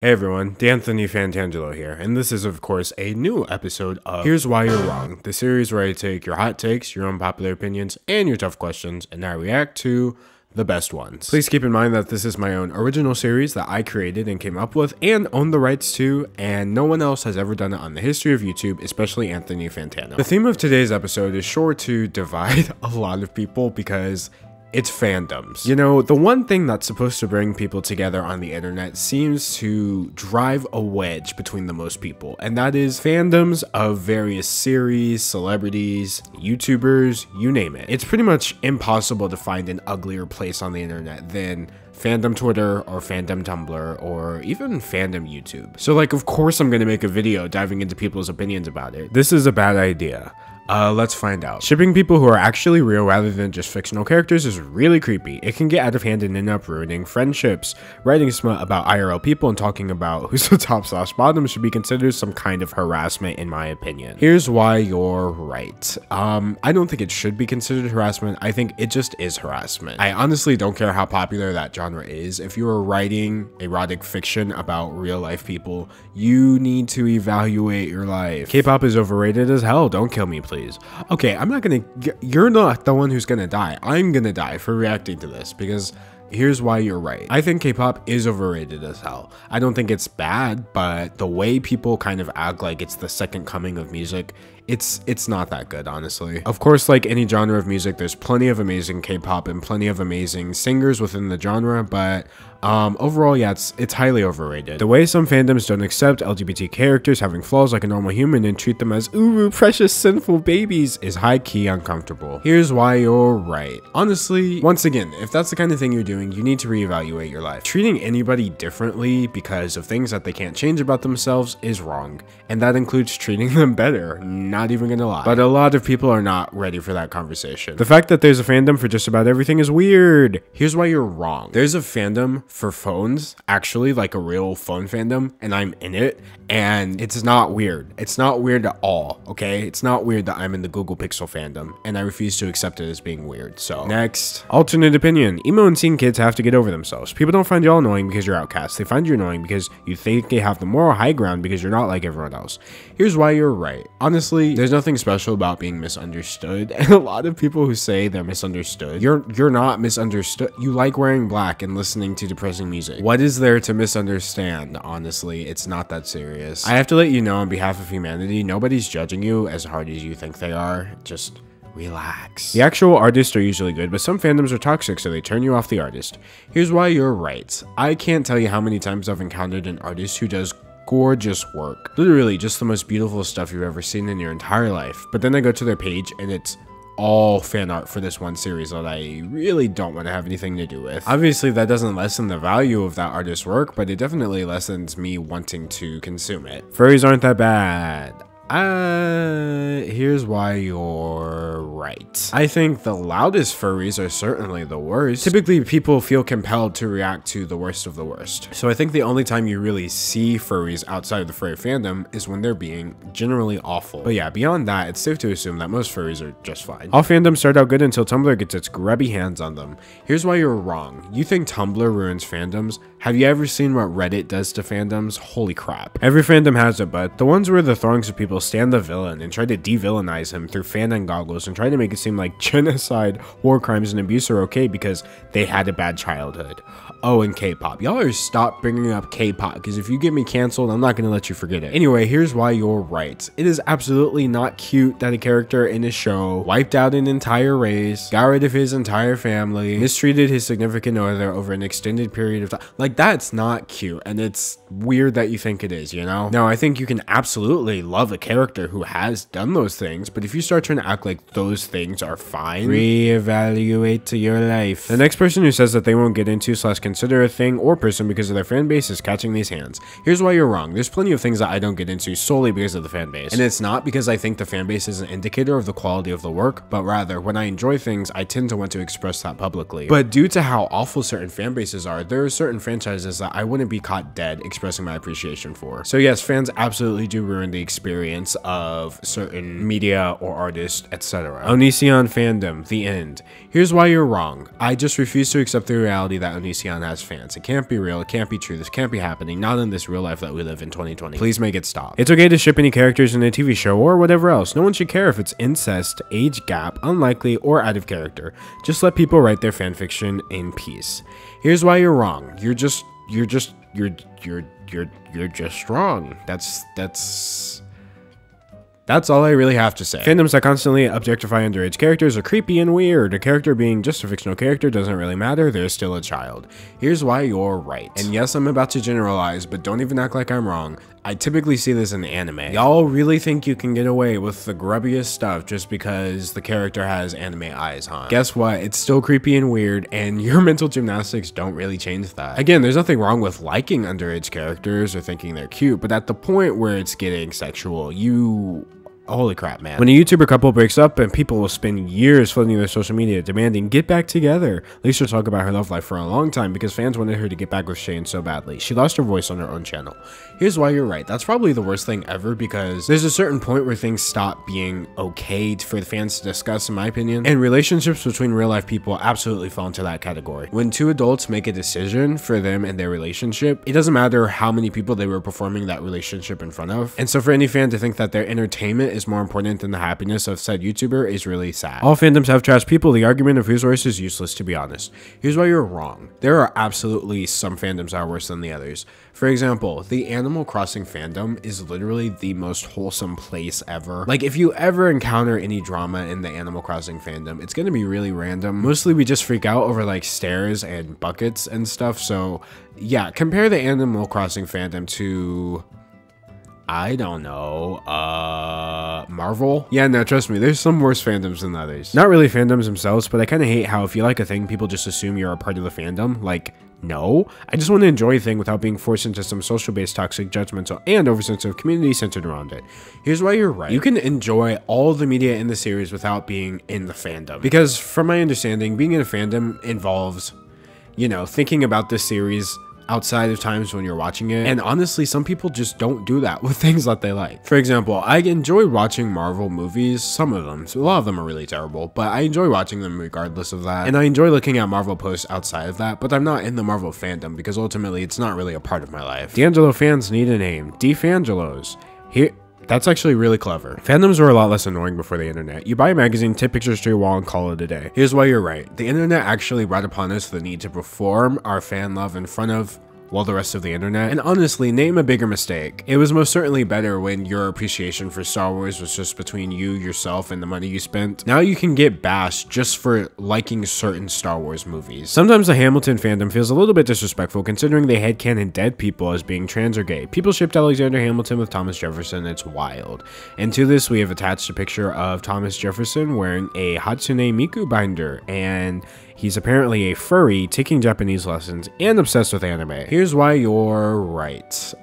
Hey everyone, D'Anthony Fantangelo here, and this is of course a new episode of Here's Why You're Wrong, the series where I take your hot takes, your unpopular opinions, and your tough questions, and I react to the best ones. Please keep in mind that this is my own original series that I created and came up with and own the rights to, and no one else has ever done it on the history of YouTube, especially Anthony Fantano. The theme of today's episode is sure to divide a lot of people because it's fandoms. You know, the one thing that's supposed to bring people together on the internet seems to drive a wedge between the most people, and that is fandoms of various series, celebrities, YouTubers, you name it. It's pretty much impossible to find an uglier place on the internet than fandom Twitter or fandom Tumblr or even fandom YouTube. So like, of course I'm gonna make a video diving into people's opinions about it. This is a bad idea. Let's find out. Shipping people who are actually real rather than just fictional characters is really creepy. It can get out of hand and end up ruining friendships. Writing smut about IRL people and talking about who's the top / bottom should be considered some kind of harassment in my opinion. Here's why you're right. I don't think it should be considered harassment. I think it just is harassment. I honestly don't care how popular that genre is. If you are writing erotic fiction about real life people, you need to evaluate your life. K-pop is overrated as hell. Don't kill me, please. Okay, I'm not gonna, you're not the one who's gonna die. I'm gonna die for reacting to this because here's why you're right. I think K-pop is overrated as hell. I don't think it's bad, but the way people kind of act like it's the second coming of music, it's not that good, honestly. Of course, like any genre of music, there's plenty of amazing K-pop and plenty of amazing singers within the genre, but overall, yeah, it's highly overrated. The way some fandoms don't accept LGBT characters having flaws like a normal human and treat them as ooh, precious sinful babies is high-key uncomfortable. Here's why you're right. Honestly, once again, if that's the kind of thing you're doing, you need to reevaluate your life. Treating anybody differently because of things that they can't change about themselves is wrong, and that includes treating them better. Not even gonna lie. But a lot of people are not ready for that conversation. The fact that there's a fandom for just about everything is weird. Here's why you're wrong. There's a fandom for phones, actually, like a real phone fandom, and I'm in it, and it's not weird. It's not weird at all, okay? It's not weird that I'm in the Google Pixel fandom, and I refuse to accept it as being weird. So next, alternate opinion. Emo and teen kids have to get over themselves. People don't find y'all annoying because you're outcast. They find you annoying because you think they have the moral high ground because you're not like everyone else. Here's why you're right. Honestly, there's nothing special about being misunderstood, and a lot of people who say they're misunderstood, you're not misunderstood. You like wearing black and listening to depressing music. What is there to misunderstand? Honestly, it's not that serious. I have to let you know on behalf of humanity, nobody's judging you as hard as you think they are. Just relax. The actual artists are usually good, but some fandoms are toxic, so they turn you off the artist. Here's why you're right. I can't tell you how many times I've encountered an artist who does gorgeous work. Literally just the most beautiful stuff you've ever seen in your entire life. But then I go to their page and it's all fan art for this one series that I really don't want to have anything to do with. Obviously, that doesn't lessen the value of that artist's work, but it definitely lessens me wanting to consume it. Furries aren't that bad. Here's why you're right. I think the loudest furries are certainly the worst. Typically, people feel compelled to react to the worst of the worst. So I think the only time you really see furries outside of the furry fandom is when they're being generally awful. But yeah, beyond that, it's safe to assume that most furries are just fine. All fandoms start out good until Tumblr gets its grubby hands on them. Here's why you're wrong. You think Tumblr ruins fandoms? Have you ever seen what Reddit does to fandoms? Holy crap. Every fandom has it, but the ones where the throngs of people stand the villain and try to de-villainize him through fandom goggles and try to make it seem like genocide, war crimes, and abuse are okay because they had a bad childhood. Oh, and K-pop. Y'all are stop bringing up K-pop because if you get me canceled, I'm not going to let you forget it. Anyway, here's why you're right. It is absolutely not cute that a character in a show wiped out an entire race, got rid of his entire family, mistreated his significant other over an extended period of time. Like, that's not cute, and it's weird that you think it is, you know? No, I think you can absolutely love a character who has done those things, but if you start trying to act like those things are fine, reevaluate to your life. The next person who says that they won't get into / consider a thing or person because of their fan base is catching these hands. Here's why you're wrong. There's plenty of things that I don't get into solely because of the fan base. And it's not because I think the fan base is an indicator of the quality of the work, but rather when I enjoy things, I tend to want to express that publicly. But due to how awful certain fan bases are, there are certain franchises that I wouldn't be caught dead expressing my appreciation for. So yes, fans absolutely do ruin the experience. stance of certain media or artists, etc. Onision fandom, the end. Here's why you're wrong. I just refuse to accept the reality that Onision has fans. It can't be real, it can't be true, this can't be happening, not in this real life that we live in 2020. Please make it stop. It's okay to ship any characters in a TV show or whatever else. No one should care if it's incest, age gap, unlikely, or out of character. Just let people write their fanfiction in peace. Here's why you're wrong. You're just wrong. That's all I really have to say. Fandoms that constantly objectify underage characters are creepy and weird. A character being just a fictional character doesn't really matter, they're still a child. Here's why you're right. And yes, I'm about to generalize, but don't even act like I'm wrong. I typically see this in anime. Y'all really think you can get away with the grubbiest stuff just because the character has anime eyes, huh? Guess what? It's still creepy and weird, and your mental gymnastics don't really change that. Again, there's nothing wrong with liking underage characters or thinking they're cute, but at the point where it's getting sexual, holy crap, man. When a YouTuber couple breaks up and people will spend years flooding their social media demanding get back together, Lisa talked about her love life for a long time because fans wanted her to get back with Shane so badly. She lost her voice on her own channel. Here's why you're right. That's probably the worst thing ever because there's a certain point where things stop being okay for the fans to discuss, in my opinion, and relationships between real life people absolutely fall into that category. When two adults make a decision for them and their relationship, it doesn't matter how many people they were performing that relationship in front of. And so for any fan to think that their entertainment is more important than the happiness of said YouTuber is really sad. All fandoms have trash people. The argument of who's worse is useless, to be honest. Here's why you're wrong. There are absolutely some fandoms that are worse than the others. For example, the Animal Crossing fandom is literally the most wholesome place ever. Like, if you ever encounter any drama in the Animal Crossing fandom, it's gonna be really random. Mostly we just freak out over like stairs and buckets and stuff. So yeah, compare the Animal Crossing fandom to, I don't know, Marvel? Yeah, no, trust me, there's some worse fandoms than others. Not really fandoms themselves, but I kind of hate how if you like a thing, people just assume you're a part of the fandom. Like, no. I just want to enjoy a thing without being forced into some social-based toxic, judgmental, and oversensitive community centered around it. Here's why you're right. You can enjoy all the media in the series without being in the fandom. Because from my understanding, being in a fandom involves, you know, thinking about this series outside of times when you're watching it, and honestly some people just don't do that with things that they like. For example, I enjoy watching Marvel movies, some of them, so a lot of them are really terrible, but I enjoy watching them regardless of that, and I enjoy looking at Marvel posts outside of that, but I'm not in the Marvel fandom because ultimately it's not really a part of my life. D'Angelo fans need a name. D'Fangelos. Here, that's actually really clever. Fandoms were a lot less annoying before the internet. You buy a magazine, tip pictures to your wall, and call it a day. Here's why you're right. The internet actually brought upon us the need to perform our fan love in front of, well, the rest of the internet. And honestly, name a bigger mistake. It was most certainly better when your appreciation for Star Wars was just between you, yourself, and the money you spent. Now you can get bashed just for liking certain Star Wars movies. Sometimes the Hamilton fandom feels a little bit disrespectful considering they headcanon dead people as being trans or gay. People shipped Alexander Hamilton with Thomas Jefferson. It's wild. And to this, we have attached a picture of Thomas Jefferson wearing a Hatsune Miku binder, and he's apparently a furry, taking Japanese lessons, and obsessed with anime. Here's why you're right.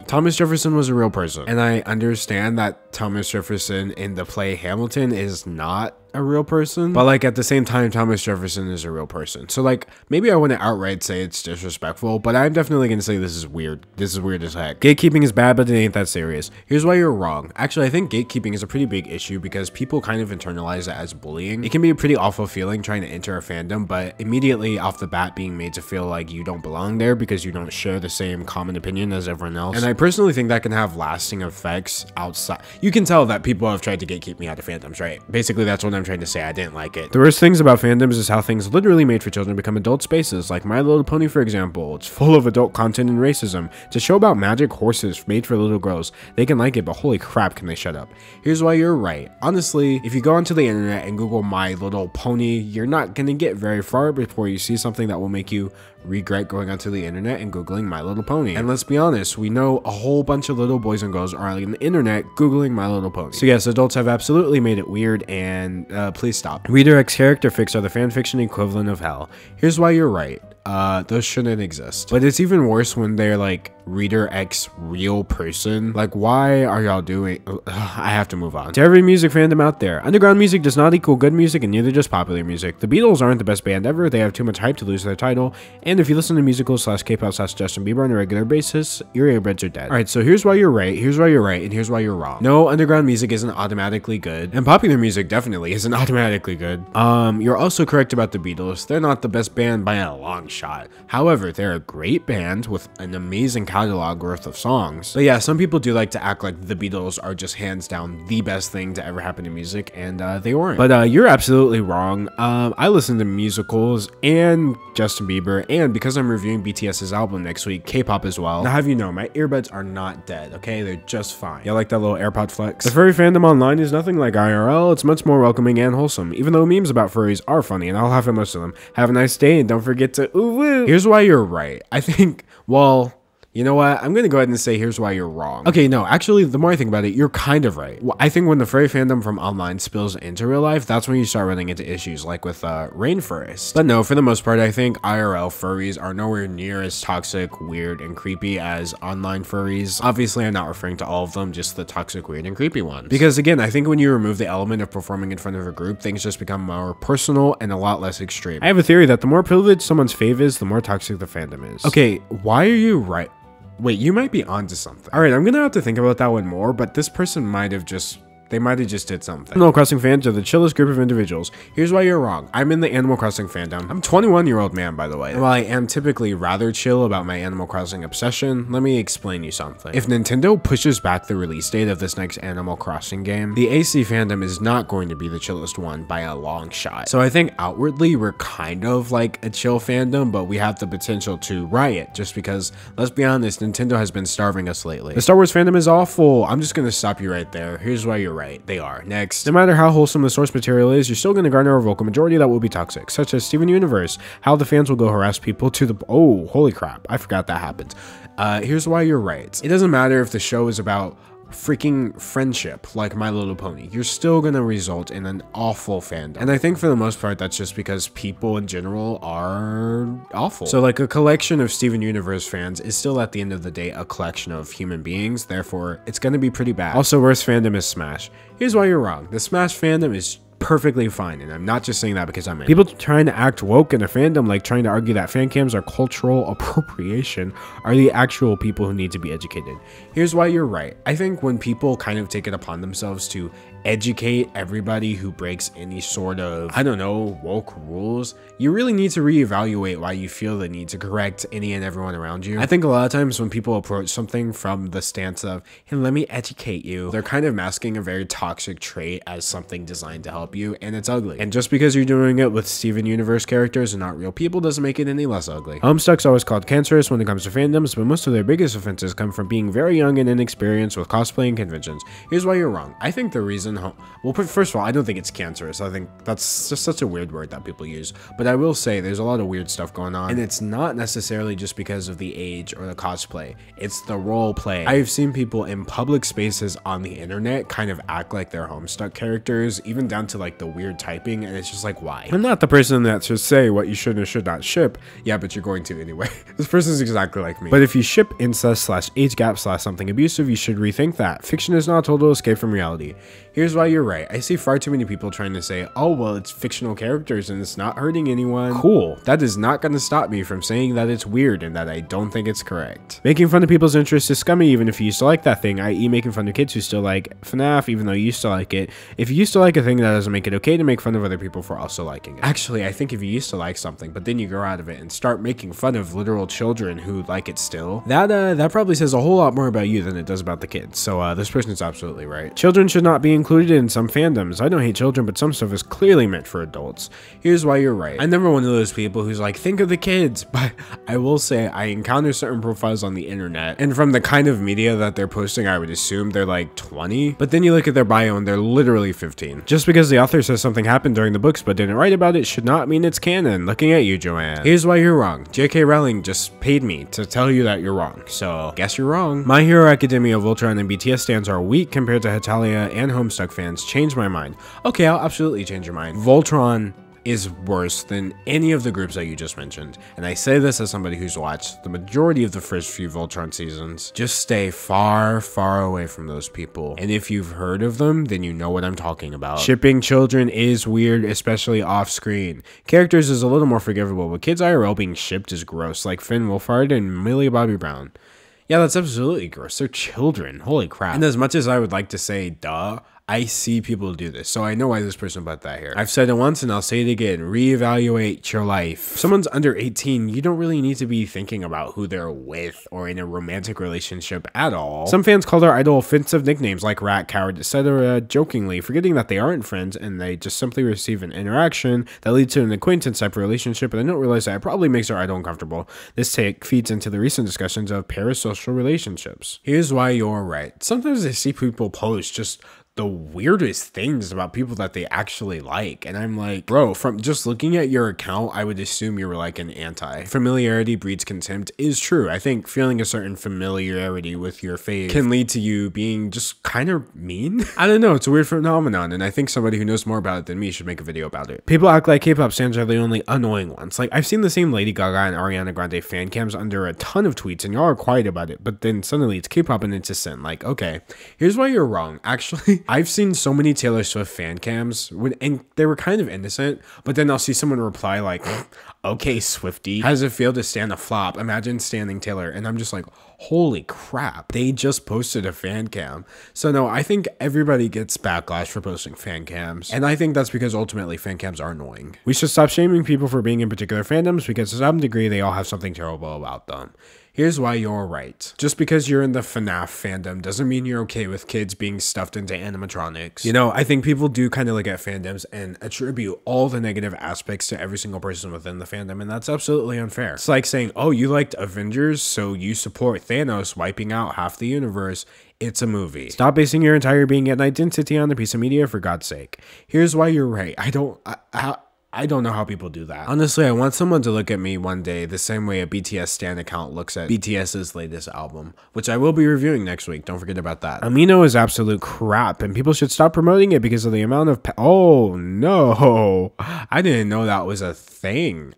Thomas Jefferson was a real person, and I understand that Thomas Jefferson in the play Hamilton is not a real person, but like at the same time, Thomas Jefferson is a real person. So like, maybe I wouldn't outright say it's disrespectful, but I'm definitely gonna say this is weird. This is weird as heck. Gatekeeping is bad, but it ain't that serious. Here's why you're wrong. Actually, I think gatekeeping is a pretty big issue because people kind of internalize it as bullying. It can be a pretty awful feeling trying to enter a fandom, but immediately off the bat being made to feel like you don't belong there because you don't share the same common opinion as everyone else. And I personally think that can have lasting effects outside. You can tell that people have tried to gatekeep me out of fandoms, right? Basically, that's what I'm trying to say. I didn't like it. The worst things about fandoms is how things literally made for children become adult spaces, like My Little Pony, for example. It's full of adult content and racism. It's a show about magic horses made for little girls. They can like it, but holy crap, can they shut up. Here's why you're right. Honestly, if you go onto the internet and Google My Little Pony, you're not gonna get very far before you see something that will make you regret going onto the internet and Googling My Little Pony. And let's be honest, we know a whole bunch of little boys and girls are on the internet Googling My Little Pony. So yes, adults have absolutely made it weird, and please stop. Redirects character fics are the fanfiction equivalent of hell. Here's why you're right. those shouldn't exist. But it's even worse when they're like Reader X real person. Like, why are y'all doing? I have to move on. To every music fandom out there, underground music does not equal good music, and neither does popular music. The Beatles aren't the best band ever. They have too much hype to lose their title. And if you listen to musicals / K-pop / Justin Bieber on a regular basis, your earbuds are dead. All right, so here's why you're right. Here's why you're right, and here's why you're wrong. No, underground music isn't automatically good, and popular music definitely isn't automatically good. You're also correct about the Beatles. They're not the best band by a long shot. However, they're a great band with an amazing catalog worth of songs. But yeah, some people do like to act like the Beatles are just hands down the best thing to ever happen to music, and they weren't. But you're absolutely wrong. I listen to musicals and Justin Bieber, and because I'm reviewing BTS's album next week, K-pop as well. Now, have you know, my earbuds are not dead, okay? They're just fine. You like that little AirPod flex? The furry fandom online is nothing like IRL. It's much more welcoming and wholesome, even though memes about furries are funny, and I'll laugh at most of them. Have a nice day, and don't forget to ooh woo. Here's why you're right. I think, well, you know what? I'm going to go ahead and say here's why you're wrong. Okay, no, actually, the more I think about it, you're kind of right. Well, I think when the furry fandom from online spills into real life, that's when you start running into issues like with Rainforest. But no, for the most part, I think IRL furries are nowhere near as toxic, weird, and creepy as online furries. Obviously, I'm not referring to all of them, just the toxic, weird, and creepy ones. Because again, I think when you remove the element of performing in front of a group, things just become more personal and a lot less extreme. I have a theory that the more privileged someone's fave is, the more toxic the fandom is. Okay, why are you right? Wait, you might be onto something. All right, I'm gonna have to think about that one more, but this person might have just did something. Animal Crossing fans are the chillest group of individuals. Here's why you're wrong. I'm in the Animal Crossing fandom. I'm a 21-year-old man, by the way. And while I am typically rather chill about my Animal Crossing obsession, let me explain you something. If Nintendo pushes back the release date of this next Animal Crossing game, the AC fandom is not going to be the chillest one by a long shot. So I think outwardly we're kind of like a chill fandom, but we have the potential to riot just because, let's be honest, Nintendo has been starving us lately. The Star Wars fandom is awful. I'm just gonna stop you right there. Here's why you're right. They are. Next. No matter how wholesome the source material is, you're still going to garner a vocal majority that will be toxic, such as Steven Universe, how the fans will go harass people to the— oh, holy crap, I forgot that happened. Here's why you're right. It doesn't matter if the show is about freaking friendship like My Little Pony, you're still gonna result in an awful fandom. And I think for the most part that's just because people in general are awful. So like a collection of Steven Universe fans is still at the end of the day a collection of human beings, therefore it's gonna be pretty bad. Also, worst fandom is Smash. Here's why you're wrong. The Smash fandom is perfectly fine, and I'm not just saying that because I'm in. People trying to act woke in a fandom, like trying to argue that fan cams are cultural appropriation, are the actual people who need to be educated. Here's why you're right. I think when people kind of take it upon themselves to educate everybody who breaks any sort of, I don't know, woke rules, you really need to reevaluate why you feel the need to correct any and everyone around you. I think a lot of times when people approach something from the stance of, hey, let me educate you, they're kind of masking a very toxic trait as something designed to help you, and it's ugly. And just because you're doing it with Steven Universe characters and not real people doesn't make it any less ugly. Homestuck's always called cancerous when it comes to fandoms, but most of their biggest offenses come from being very young and inexperienced with cosplaying conventions. Here's why you're wrong. I think the reason, well, first of all, I don't think it's cancerous. I think that's just such a weird word that people use. But I will say there's a lot of weird stuff going on, and it's not necessarily just because of the age or the cosplay. It's the role play. I've seen people in public spaces on the internet kind of act like they're Homestuck characters, even down to like the weird typing, and it's just like, why? I'm not the person that should say what you should and should not ship. Yeah, but you're going to anyway. This person's exactly like me. But if you ship incest / age gap / something abusive, you should rethink that. Fiction is not a total escape from reality. Here's why you're right. I see far too many people trying to say, oh, well, it's fictional characters and it's not hurting anyone. Cool. That is not going to stop me from saying that it's weird and that I don't think it's correct. Making fun of people's interests is scummy even if you used to like that thing, i.e. making fun of kids who still like FNAF even though you used to like it. If you used to like a thing, that doesn't make it okay to make fun of other people for also liking it. Actually, I think if you used to like something, but then you grow out of it and start making fun of literal children who like it still, that probably says a whole lot more about you than it does about the kids. So this person is absolutely right. Children should not be included in some fandoms. I don't hate children, but some stuff is clearly meant for adults. Here's why you're right. I'm never one of those people who's like, think of the kids, but I will say I encounter certain profiles on the internet, and from the kind of media that they're posting, I would assume they're like 20, but then you look at their bio and they're literally 15. Just because the author says something happened during the books but didn't write about it should not mean it's canon. Looking at you, Joanne. Here's why you're wrong. J.K. Rowling just paid me to tell you that you're wrong, so guess you're wrong. My Hero Academia, Voltron, and BTS stands are weak compared to Hetalia and Homestuck fans. Change my mind. Okay, I'll absolutely change your mind. Voltron is worse than any of the groups that you just mentioned. And I say this as somebody who's watched the majority of the first few Voltron seasons. Just stay far, far away from those people. And if you've heard of them, then you know what I'm talking about. Shipping children is weird, especially off screen. Characters is a little more forgivable, but kids IRL being shipped is gross, like Finn Wolfhard and Millie Bobby Brown. Yeah, that's absolutely gross. They're children. Holy crap. And as much as I would like to say, duh, I see people do this, so I know why this person put that here. I've said it once and I'll say it again. Reevaluate your life. If someone's under 18, you don't really need to be thinking about who they're with or in a romantic relationship at all. Some fans call their idol offensive nicknames like rat, coward, etc. jokingly, forgetting that they aren't friends and they just simply receive an interaction that leads to an acquaintance type of relationship, and they don't realize that it probably makes their idol uncomfortable. This take feeds into the recent discussions of parasocial relationships. Here's why you're right. Sometimes I see people post just the weirdest things about people that they actually like, and I'm like, bro, from just looking at your account, I would assume you were like an anti. Familiarity breeds contempt is true. I think feeling a certain familiarity with your fave can lead to you being just kind of mean. I don't know, it's a weird phenomenon, and I think somebody who knows more about it than me should make a video about it. People act like K-pop stans are the only annoying ones. Like, I've seen the same Lady Gaga and Ariana Grande fan cams under a ton of tweets, and y'all are quiet about it, but then suddenly it's K-pop and it's a sin. Like, okay, here's why you're wrong. Actually, I've seen so many Taylor Swift fan cams and they were kind of innocent, but then I'll see someone reply like, okay, Swiftie, how does it feel to stand a flop? Imagine standing Taylor. And I'm just like, holy crap, they just posted a fan cam. So no, I think everybody gets backlash for posting fan cams. And I think that's because ultimately fan cams are annoying. We should stop shaming people for being in particular fandoms because to some degree they all have something terrible about them. Here's why you're right. Just because you're in the FNAF fandom doesn't mean you're okay with kids being stuffed into animatronics. You know, I think people do kind of look at fandoms and attribute all the negative aspects to every single person within the fandom, and that's absolutely unfair. It's like saying, oh, you liked Avengers, so you support Thanos wiping out half the universe. It's a movie. Stop basing your entire being and identity on a piece of media, for God's sake. Here's why you're right. I don't know how people do that. Honestly, I want someone to look at me one day the same way a BTS stan account looks at BTS's latest album, which I will be reviewing next week. Don't forget about that. Amino is absolute crap, and people should stop promoting it because of the amount of oh no, I didn't know that was a thing.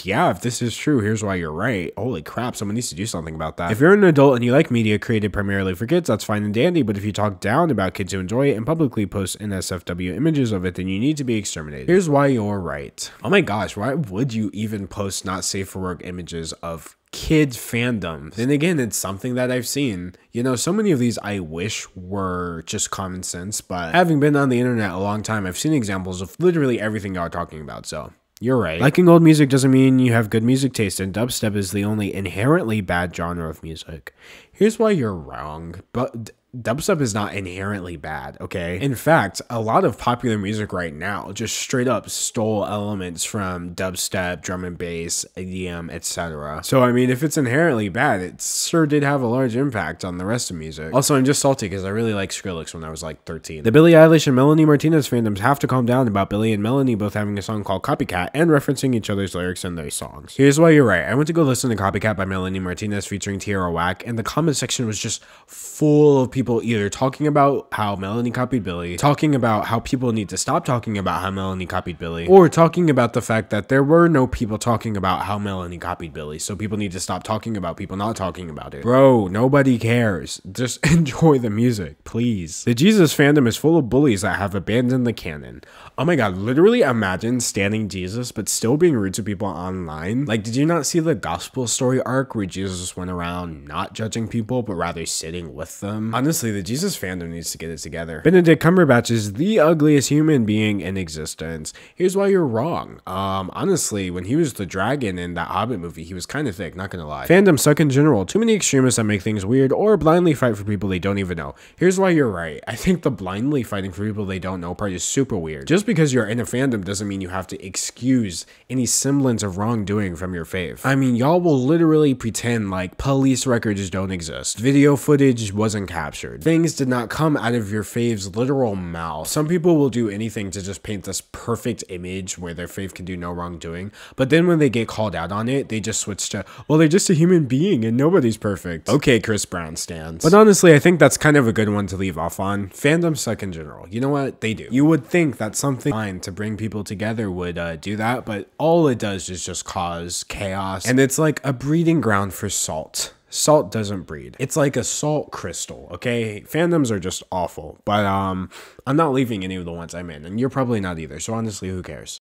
Yeah, if this is true, here's why you're right. Holy crap, someone needs to do something about that. If you're an adult and you like media created primarily for kids, that's fine and dandy, but if you talk down about kids who enjoy it and publicly post NSFW images of it, then you need to be exterminated. Here's why you're right. Oh my gosh, why would you even post not safe for work images of kids fandoms? Then again, it's something that I've seen. You know, so many of these I wish were just common sense, but having been on the internet a long time, I've seen examples of literally everything y'all are talking about, so you're right. Liking old music doesn't mean you have good music taste, and dubstep is the only inherently bad genre of music. Here's why you're wrong, but dubstep is not inherently bad, okay? In fact, a lot of popular music right now just straight up stole elements from dubstep, drum and bass, EDM, etc. So, I mean, if it's inherently bad, it sure did have a large impact on the rest of music. Also, I'm just salty because I really liked Skrillex when I was like 13. The Billie Eilish and Melanie Martinez fandoms have to calm down about Billie and Melanie both having a song called Copycat and referencing each other's lyrics in their songs. Here's why you're right. I went to go listen to Copycat by Melanie Martinez featuring Tierra Whack, and the comment section was just full of people either talking about how Melanie copied Billie, talking about how people need to stop talking about how Melanie copied Billie, or talking about the fact that there were no people talking about how Melanie copied Billie, so people need to stop talking about people not talking about it. Bro, nobody cares. Just enjoy the music, please. The Jesus fandom is full of bullies that have abandoned the canon. Oh my god, literally imagine standing Jesus but still being rude to people online. Like, did you not see the gospel story arc where Jesus went around not judging people but rather sitting with them? Honestly, the Jesus fandom needs to get it together. Benedict Cumberbatch is the ugliest human being in existence. Here's why you're wrong. Honestly, when he was the dragon in that Hobbit movie, he was kind of thick, not gonna lie. Fandoms suck in general. Too many extremists that make things weird or blindly fight for people they don't even know. Here's why you're right. I think the blindly fighting for people they don't know part is super weird. Just because you're in a fandom doesn't mean you have to excuse any semblance of wrongdoing from your fave. I mean, y'all will literally pretend like police records don't exist. Video footage wasn't captured. manufactured. Things did not come out of your fave's literal mouth. Some people will do anything to just paint this perfect image where their fave can do no wrongdoing, but then when they get called out on it, they just switch to, well, they're just a human being and nobody's perfect. Okay, Chris Brown stands. But honestly, I think that's kind of a good one to leave off on. Fandoms suck in general. You know what? They do. You would think that something fine to bring people together would do that, but all it does is just cause chaos, and it's like a breeding ground for salt. Salt doesn't breed. It's like a salt crystal, okay? Fandoms are just awful, but I'm not leaving any of the ones I'm in, and you're probably not either, so honestly, who cares?